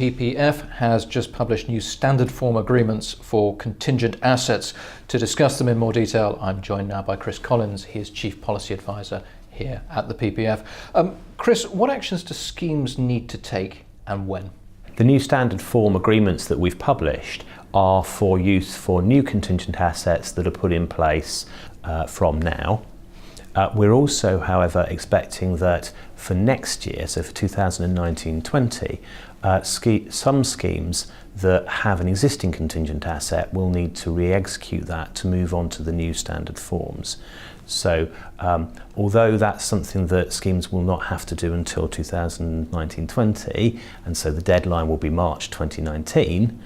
PPF has just published new standard form agreements for contingent assets. To discuss them in more detail, I'm joined now by Chris Collins. He is Chief Policy Advisor here at the PPF. Chris, what actions do schemes need to take and when? The new standard form agreements that we've published are for use for new contingent assets that are put in place from now. We're also, however, expecting that for next year, so for 2019-20, some schemes that have an existing contingent asset will need to re-execute that to move on to the new standard forms. So although that's something that schemes will not have to do until 2019-20, and so the deadline will be March 2019,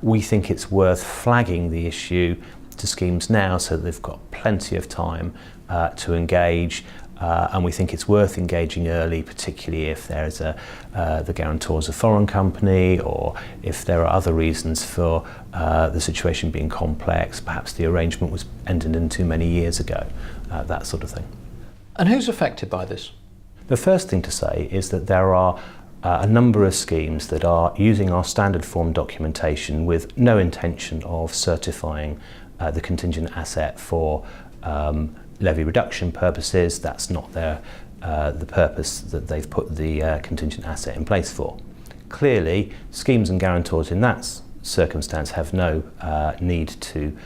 we think it's worth flagging the issue to schemes now so that they've got plenty of time to engage, and we think it's worth engaging early, particularly if there's the guarantor's a foreign company, or if there are other reasons for the situation being complex, perhaps the arrangement was entered into many years ago, that sort of thing. And who's affected by this? The first thing to say is that there are a number of schemes that are using our standard form documentation with no intention of certifying the contingent asset for levy reduction purposes. That's not the purpose that they've put the contingent asset in place for. Clearly, schemes and guarantors in that circumstance have no need to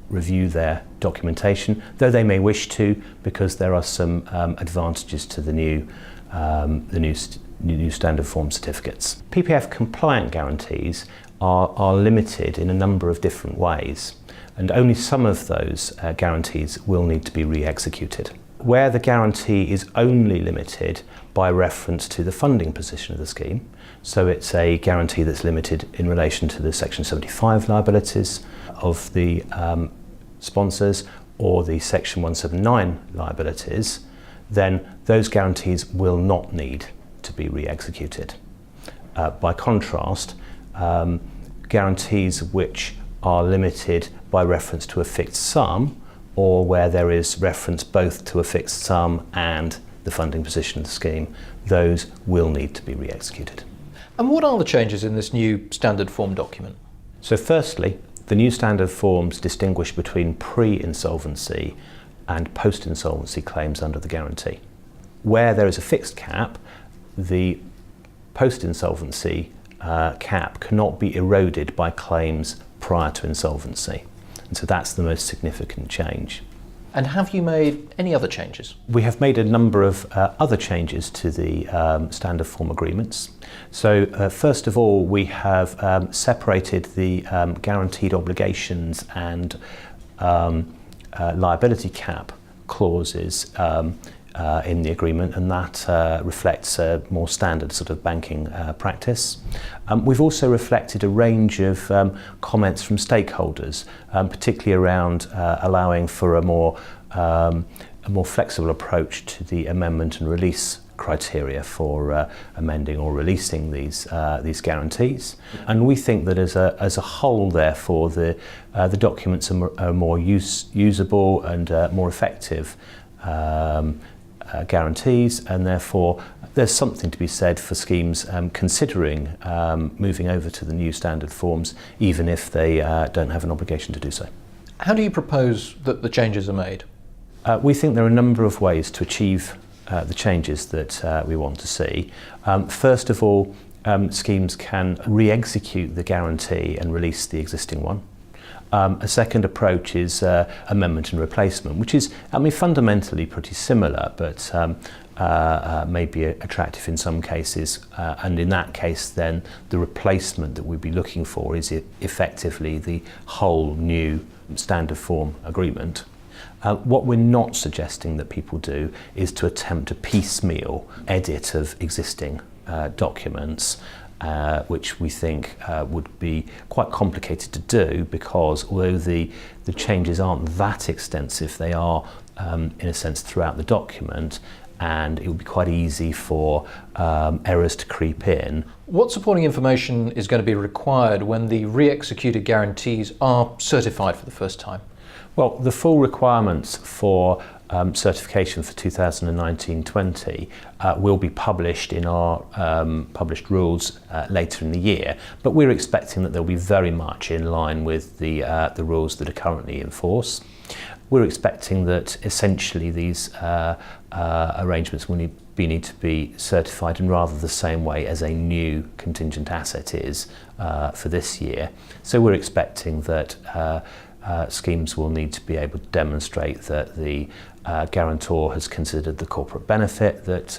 review their documentation, though they may wish to, because there are some advantages to the new standard form certificates. PPF compliant guarantees are limited in a number of different ways, and only some of those guarantees will need to be re-executed. Where the guarantee is only limited by reference to the funding position of the scheme, so it's a guarantee that's limited in relation to the Section 75 liabilities of the sponsors or the Section 179 liabilities, then those guarantees will not need to be re-executed. By contrast, guarantees which are limited by reference to a fixed sum, or where there is reference both to a fixed sum and the funding position of the scheme, those will need to be re-executed. And what are the changes in this new standard form document? So firstly, the new standard forms distinguish between pre-insolvency and post-insolvency claims under the guarantee. Where there is a fixed cap, the post-insolvency cap cannot be eroded by claims prior to insolvency. And so that's the most significant change. And have you made any other changes? We have made a number of other changes to the standard form agreements. So first of all, we have separated the guaranteed obligations and liability cap clauses in the agreement, and that reflects a more standard sort of banking practice. We've also reflected a range of comments from stakeholders, particularly around allowing for a more flexible approach to the amendment and release criteria for amending or releasing these guarantees. And we think that as a whole, therefore, the documents are more usable and more effective guarantees, and therefore there's something to be said for schemes considering moving over to the new standard forms, even if they don't have an obligation to do so. How do you propose that the changes are made? We think there are a number of ways to achieve the changes that we want to see. First of all, schemes can re-execute the guarantee and release the existing one. A second approach is amendment and replacement, which is, fundamentally pretty similar, but may be attractive in some cases. And in that case, then the replacement that we'd be looking for is effectively the whole new standard form agreement. What we're not suggesting that people do is to attempt a piecemeal edit of existing documents, which we think would be quite complicated to do, because although the changes aren't that extensive, they are in a sense throughout the document, and it would be quite easy for errors to creep in. What supporting information is going to be required when the re-executed guarantees are certified for the first time? Well, the full requirements for certification for 2019-20 will be published in our published rules later in the year, but we're expecting that they'll be very much in line with the rules that are currently in force. We're expecting that essentially these arrangements will need to be certified in rather the same way as a new contingent asset is for this year. So we're expecting that schemes will need to be able to demonstrate that the guarantor has considered the corporate benefit that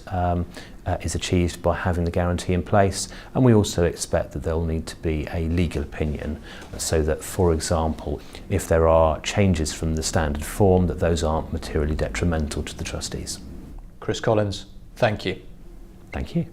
is achieved by having the guarantee in place, and we also expect that there will need to be a legal opinion so that, for example, if there are changes from the standard form, that those aren't materially detrimental to the trustees. Chris Collins, thank you. Thank you.